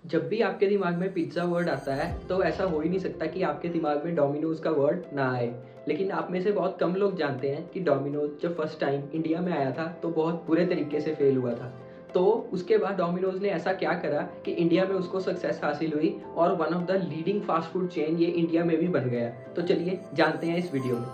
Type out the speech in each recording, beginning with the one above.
जब भी आपके दिमाग में पिज़्ज़ा वर्ड आता है, तो ऐसा हो ही नहीं सकता कि आपके दिमाग में डोमिनोज़ का वर्ड ना आए। लेकिन आप में से बहुत कम लोग जानते हैं कि डोमिनोज़ जब फर्स्ट टाइम इंडिया में आया था, तो बहुत बुरे तरीके से फेल हुआ था। तो उसके बाद डोमिनोज़ ने ऐसा क्या करा कि इंडिया में उसको सक्सेस हासिल हुई और one of the leading fast food chain ये इंडिया में भी बन गया। तो चलिए जानते हैं इस वीडियो में।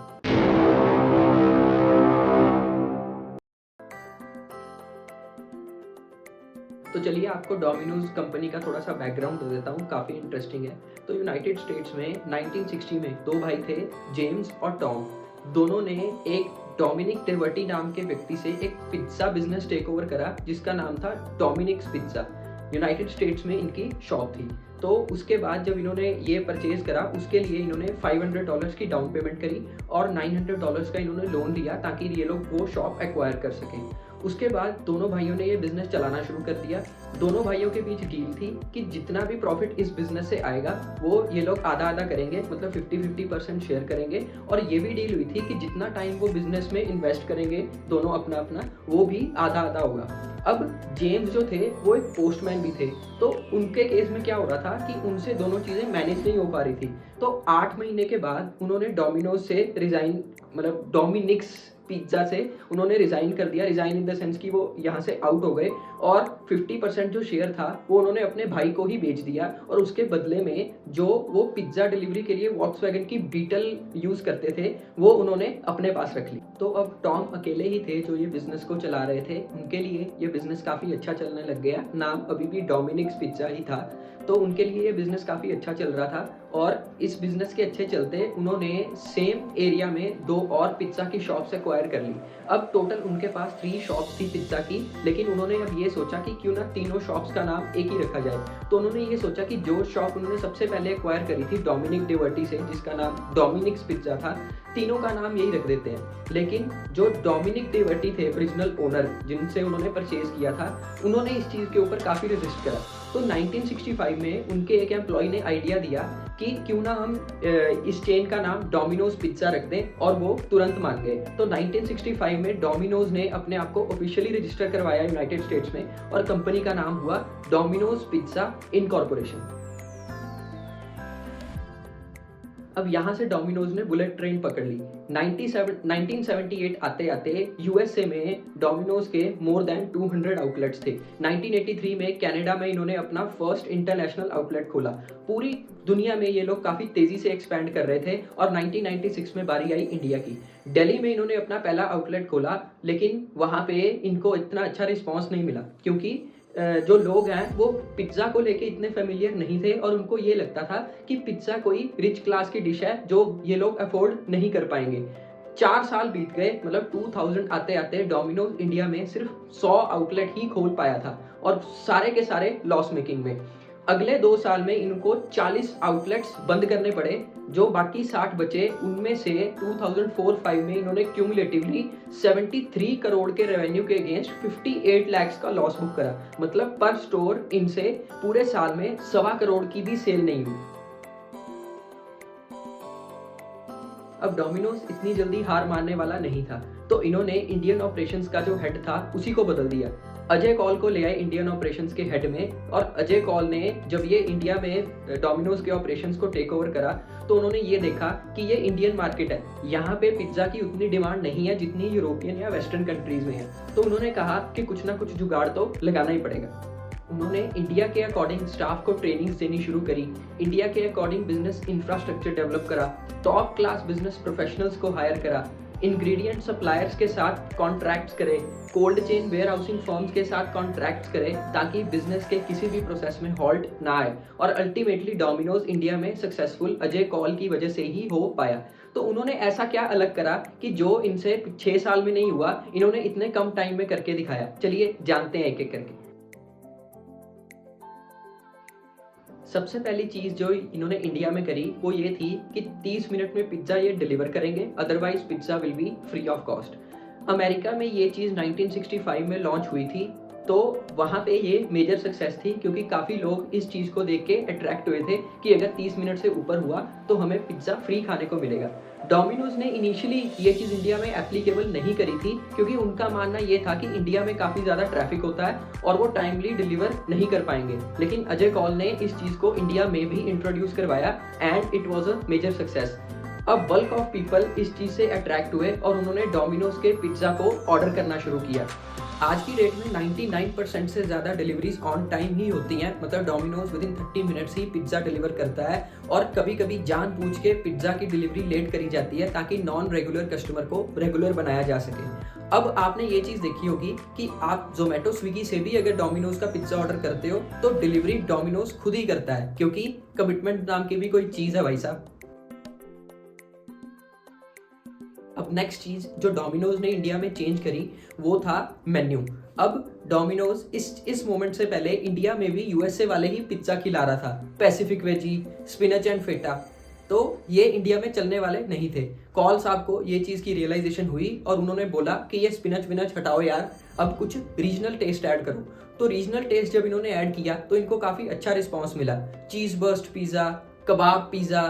तो चलिए आपको डोमिनोज़ कंपनी का थोड़ा-सा बैकग्राउंड दे देता हूँ, काफ़ी इंटरेस्टिंग है। तो यूनाइटेड स्टेट्स में 1960 में 2 भाई थे, जेम्स और टॉम। दोनों ने एक डोमिनिक टिवर्टी नाम के व्यक्ति से एक पिज़्ज़ा बिज़नेस टेकओवर करा, जिसका नाम था डोमिनिक्स पिज़्ज़ा। यूनाइटेड स्टेट्स में इनकी शॉप थी। तो उसके बाद जब इन्होंने ये परचेज़ करा, उसके लिए इन्होंने $500 की डाउन पेमेंट करी और $900 का इन्होंने लोन लिया ताकि ये लोग वो शॉप एक्वायर कर सकें। उसके बाद दोनों भाइयों ने ये बिज़नेस चलाना शुरू कर दिया। दोनों भाइयों के बीच डील थी कि जितना भी प्रॉफ़िट इस बिज़नेस से आएगा, वो ये लोग आधा-आधा करेंगे, मतलब 50-50% शेयर करेंगे और ये भी डील हुई थी कि जितना टाइम वो बिज़नेस में इन्वेस्ट करेंगे, दोनों अपना-अपना, वो भी आधा-आधा होगा। अब जेम्स जो थे, वो एक पोस्टमैन भी थे, तो उनके केस में क्या हो रहा था कि उनसे दोनों चीज़ें मैनेज नहीं हो पा रही थी। तो 8 महीने के बाद उन्होंने डोमिनोज़ से रिज़ाइन, मतलब डोमिनिक्स पिज़्ज़ा से उन्होंने रिज़ाइन कर दिया। रिज़ाइन इन द सेंस कि वो यहाँ से आउट हो गए और 50% जो शेयर था, वो उन्होंने अपने भाई को ही बेच दिया और उसके बदले में जो वो पिज़्ज़ा डिलीवरी के लिए वॉक्सवैगन की बीटल यूज़ करते थे, वो उन्होंने अपने पास रख ली। तो अब टॉम अकेले ही थे जो ये बिज़नेस को चला रहे थे। उनके लिए ये बिज़नेस काफ़ी अच्छा चलने लग गया। नाम अभी भी डोमिनिक्स पिज़्ज़ा ही था। तो उनके लिए ये बिज़नेस काफ़ी अच्छा चल रहा था और इस बिज़नेस के अच्छे चलते उन्होंने सेम एरिया में 2 और पिज़्ज़ा की शॉप्स एक्वायर कर ली। अब टोटल उनके पास 3 शॉप्स थी पिज़्ज़ा की, लेकिन उन्होंने अब ये सोचा कि क्यों ना तीनों शॉप्स का नाम एक ही रखा जाए। तो उन्होंने ये सोचा कि जो शॉप उन्होंने सबसे पहले एक्वायर करी थी डोमिनिक डिवर्टी से, जिसका नाम डोमिनिक्स पिज़्ज़ा था, तीनों का नाम यही रख देते हैं। लेकिन जो डोमिनिक डिवर्टी थे ओरिजिनल ओनर, जिनसे उन्होंने परचेज़ किया था, उन्होंने इस चीज़ के ऊपर काफ़ी रेज़िस्ट करा। तो 1965 में उनके एक एम्प्लॉयी ने आइडिया दिया कि क्यों ना हम इस चेन का नाम डोमिनोज़ पिज़्ज़ा रख दें, और वो तुरंत मान गए। तो 1965 में डोमिनोज़ ने अपने आप को ऑफिशियली रजिस्टर करवाया यूनाइटेड स्टेट्स में और कंपनी का नाम हुआ डोमिनोज़ पिज़्ज़ा इनकॉर्पोरेशन। अब यहाँ से डोमिनोज़ ने बुलेट ट्रेन पकड़ ली। 1978 आते-आते यूएसए में डोमिनोज़ के मोर दैन 200 आउटलेट्स थे। 1983 में कनाडा में इन्होंने अपना फर्स्ट इंटरनेशनल आउटलेट खोला। पूरी दुनिया में ये लोग काफ़ी तेज़ी से एक्सपैंड कर रहे थे और 1996 में बारी आई इंडिया की। दिल्ली में इन्होंने अपना पहला आउटलेट खोला, लेकिन वहाँ पे इनको इतना अच्छा रिस्पॉन्स नहीं मिला क्योंकि जो लोग हैं वो पिज़्ज़ा को लेके इतने फ़ैमिलियर नहीं थे और उनको ये लगता था कि पिज़्ज़ा कोई रिच क्लास की डिश है जो ये लोग अफ़ोर्ड नहीं कर पाएँगे। 4 साल बीत गए, मतलब 2000 आते-आते डोमिनोज़ इंडिया में सिर्फ़ 100 आउटलेट ही खोल पाया था और सारे के सारे लॉस मेकिंग में। अगले 2 साल में इनको 40 आउटलेट्स बंद करने पड़े, जो बाकी 60 बचे उनमें से 2004-05 में इन्होंने क्यूमुलेटिवली 73 करोड़ के रेवेन्यू के अगेंस्ट 58 लाख का लॉस बुक करा। मतलब पर स्टोर इनसे पूरे साल में सवा करोड़ की भी सेल नहीं हुई। अब डोमिनोज़ इतनी जल्दी हार मानने वाला नहीं था, तो इन्होंने इंडियन ऑपरेशंस का जो हेड था उसी को बदल दिया। अजय कौल को ले आए इंडियन ऑपरेशंस के हेड में, और अजय कौल ने जब ये इंडिया में डोमिनोज़ के ऑपरेशंस को टेक ओवर करा, तो उन्होंने ये देखा कि ये इंडियन मार्केट है, यहाँ पे पिज़्ज़ा की उतनी डिमांड नहीं है जितनी यूरोपियन या वेस्टर्न कंट्रीज़ में है। तो उन्होंने कहा कि कुछ ना कुछ जुगाड़ तो लगाना ही पड़ेगा। उन्होंने इंडिया के अकॉर्डिंग स्टाफ को ट्रेनिंग्स देनी शुरू करी, इंडिया के अकॉर्डिंग बिजनेस इंफ्रास्ट्रक्चर डेवलप करा, टॉप क्लास बिजनेस प्रोफेशनल्स को हायर करा, इंग्रेडिएंट सप्लायर्स के साथ कॉन्ट्रैक्ट्स करे, cold chain warehousing firms के साथ कॉन्ट्रैक्ट्स करे ताकि बिजनेस के किसी भी प्रोसेस में हॉल्ट ना आए, और अल्टीमेटली डोमिनोज इंडिया में सक्सेसफुल अजय कौल की वजह से ही हो पाया। तो उन्होंने ऐसा क्या अलग करा कि जो इनसे 6 साल में नहीं हुआ, इन्होंने इतने कम टाइम में करके दिखाया। चलिए जानते हैं एक एक करके। सबसे पहली चीज़ जो इन्होंने इंडिया में करी वो ये थी कि 30 मिनट में पिज़्ज़ा ये डिलीवर करेंगे, otherwise pizza will be free of cost. America में ये चीज़ 1965 में लॉन्च हुई थी। तो वहाँ पे ये मेजर सक्सेस थी क्योंकि काफ़ी लोग इस चीज़ को देख के अट्रैक्ट हुए थे कि अगर 30 मिनट से ऊपर हुआ तो हमें पिज़्ज़ा फ्री खाने को मिलेगा। डोमिनोज़ ने इनिशियली ये चीज़ इंडिया में एप्लीकेबल नहीं करी थी क्योंकि उनका मानना ये था कि इंडिया में काफ़ी ज़्यादा ट्रैफिक होता है और वो टाइमली डिलीवर नहीं कर पाएँगे। लेकिन अजय कौल ने इस चीज़ को इंडिया में भी इंट्रोड्यूस करवाया and it was a major success. अब बल्क ऑफ पीपल इस चीज़ से अट्रैक्ट हुए और उन्होंने डोमिनोज़ के पिज़्ज़ा को ऑर्डर करना शुरू किया। आज की डेट में 99% से ज़्यादा डिलीवरीज ऑन टाइम ही होती हैं, मतलब डोमिनोज विदिन 30 मिनट्स ही पिज़्ज़ा डिलीवर करता है और कभी कभी जानबूझ के पिज़्ज़ा की डिलीवरी लेट करी जाती है ताकि नॉन रेगुलर कस्टमर को रेगुलर बनाया जा सके। अब आपने ये चीज़ देखी होगी कि आप जोमेटो स्विगी से भी अगर डोमिनोज का पिज़्ज़ा ऑर्डर करते हो तो डिलीवरी डोमिनोज खुद ही करता है क्योंकि कमिटमेंट नाम की भी कोई चीज़ है भाई साहब। अब नेक्स्ट चीज़ जो डोमिनोज ने इंडिया में चेंज करी वो था मेन्यू। अब डोमिनोज इस मोमेंट से पहले इंडिया में भी यूएसए वाले ही पिज्ज़ा खिला रहा था, पैसिफिक वेजी, स्पिनच एंड फेटा। तो ये इंडिया में चलने वाले नहीं थे। कॉल साहब को ये चीज़ की रियलाइजेशन हुई और उन्होंने बोला कि ये स्पिनच विनच हटाओ यार, अब कुछ रीजनल टेस्ट ऐड करो। तो रीजनल टेस्ट जब इन्होंने ऐड किया तो इनको काफ़ी अच्छा रिस्पॉन्स मिला। चीज़ बर्स्ट पिज़्ज़ा, कबाब पिज़्ज़ा,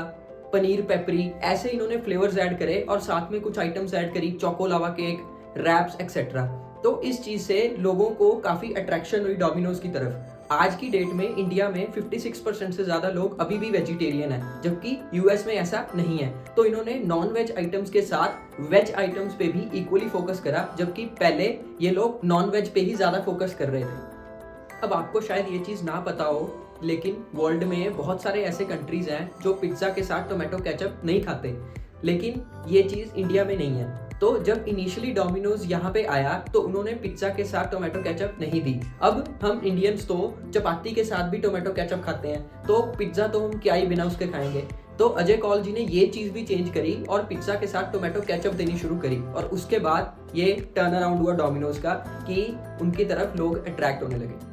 पनीर पेपरी, ऐसे इन्होंने फ्लेवर्स ऐड करे और साथ में कुछ आइटम्स ऐड करी, choco lava cake, wraps etcetera. तो इस चीज़ से लोगों को काफ़ी अट्रैक्शन हुई डोमिनोज की तरफ। आज की डेट में इंडिया में 56% से ज़्यादा लोग अभी भी वेजिटेरियन हैं, जबकि यूएस में ऐसा नहीं है। तो इन्होंने नॉन वेज आइटम्स के साथ वेज आइटम्स पे भी इक्वली फोकस करा, जबकि पहले ये लोग नॉन वेज पे ही ज़्यादा फोकस कर रहे थे। अब आपको शायद ये चीज़ ना पता हो, लेकिन वर्ल्ड में बहुत सारे ऐसे कंट्रीज़ हैं जो पिज़्ज़ा के साथ टोमेटो केचप नहीं खाते, लेकिन ये चीज़ इंडिया में नहीं है। तो जब इनिशियली डोमिनोज यहाँ पे आया तो उन्होंने पिज़्ज़ा के साथ टोमेटो केचप नहीं दी। अब हम इंडियंस तो चपाती के साथ भी टोमेटो केचप खाते हैं, तो पिज़्ज़ा तो हम क्या ही बिना उसके खाएंगे। तो अजय कौल जी ने ये चीज़ भी चेंज करी और पिज़्ज़ा के साथ टोमेटो केचप देनी शुरू करी और उसके बाद ये टर्न अराउंड हुआ डोमिनोज का कि उनकी तरफ लोग अट्रैक्ट होने लगे।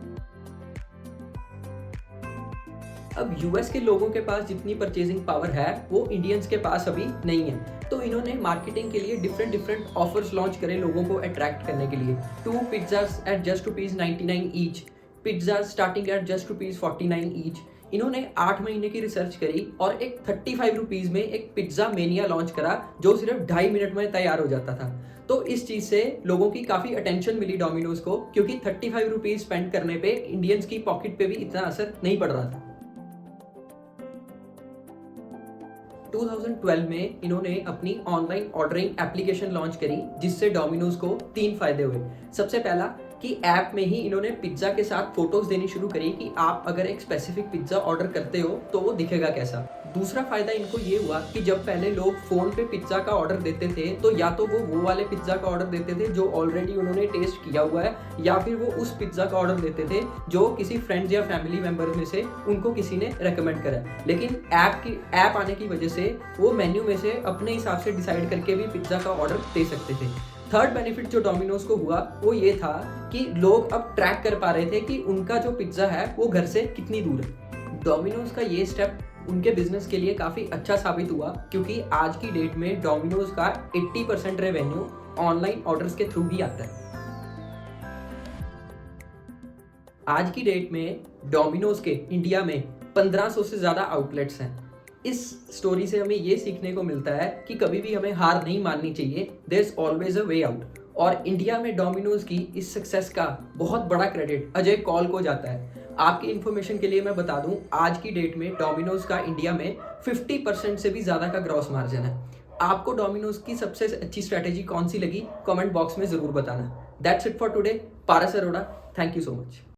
अब यूएस के लोगों के पास जितनी परचेजिंग पावर है वो इंडियंस के पास अभी नहीं है। तो इन्होंने मार्केटिंग के लिए डिफरेंट ऑफर्स लॉन्च करे लोगों को अट्रैक्ट करने के लिए। 2 pizzas at just ₹99 each, pizza starting at just ₹49 each. इन्होंने 8 महीने की रिसर्च करी और एक ₹35 में एक पिज़्ज़ा मेनिया लॉन्च करा जो सिर्फ 2.5 मिनट में तैयार हो जाता था। तो इस चीज़ से लोगों की काफ़ी अटेंशन मिली डोमिनोज को, क्योंकि ₹35 स्पेंड करने पे इंडियंस की पॉकेट पे भी इतना असर नहीं पड़ रहा था। 2012 में इन्होंने अपनी ऑनलाइन ऑर्डरिंग एप्लीकेशन लॉन्च करी जिससे डोमिनोज को 3 फायदे हुए। सबसे पहला कि ऐप में ही इन्होंने पिज़्ज़ा के साथ फोटोज देनी शुरू करी कि आप अगर एक स्पेसिफिक पिज़्ज़ा ऑर्डर करते हो तो वो दिखेगा कैसा। दूसरा फायदा इनको ये हुआ कि जब पहले लोग फ़ोन पे पिज़्ज़ा का ऑर्डर देते थे तो या तो वो वाले पिज़्ज़ा का ऑर्डर देते थे जो ऑलरेडी उन्होंने टेस्ट किया हुआ है, या फिर वो उस पिज़्ज़ा का ऑर्डर देते थे जो किसी फ्रेंड्स या फैमिली मेम्बर में से उनको किसी ने रेकमेंड करा। लेकिन ऐप आने की वजह से वो मेन्यू में से अपने हिसाब से डिसाइड करके भी पिज़्ज़ा का ऑर्डर दे सकते थे। थर्ड बेनिफिट जो डोमिनोज को हुआ वो ये था कि लोग अब ट्रैक कर पा रहे थे कि उनका जो पिज़्ज़ा है वो घर से कितनी दूर है। डोमिनोज का ये स्टेप उनके बिजनेस के लिए काफ़ी अच्छा साबित हुआ, क्योंकि आज की डेट में डोमिनोज का 80% रेवेन्यू ऑनलाइन ऑर्डर्स के थ्रू ही आता है। आज की डेट में डोमिनोज के इंडिया में 1500 से ज़्यादा आउटलेट्स हैं। इस स्टोरी से हमें ये सीखने को मिलता है कि कभी भी हमें हार नहीं माननी चाहिए, there is always a way out. और इंडिया में डोमिनोज की इस सक्सेस का बहुत बड़ा क्रेडिट अजय कौल को जाता है। आपकी इन्फॉर्मेशन के लिए मैं बता दूं, आज की डेट में डोमिनोज का इंडिया में 50% से भी ज़्यादा का ग्रॉस मार्जिन है। आपको डोमिनोज की सबसे अच्छी स्ट्रैटेजी कौन सी लगी, कमेंट बॉक्स में ज़रूर बताना। That's it for today. Paras Arora, thank you so much.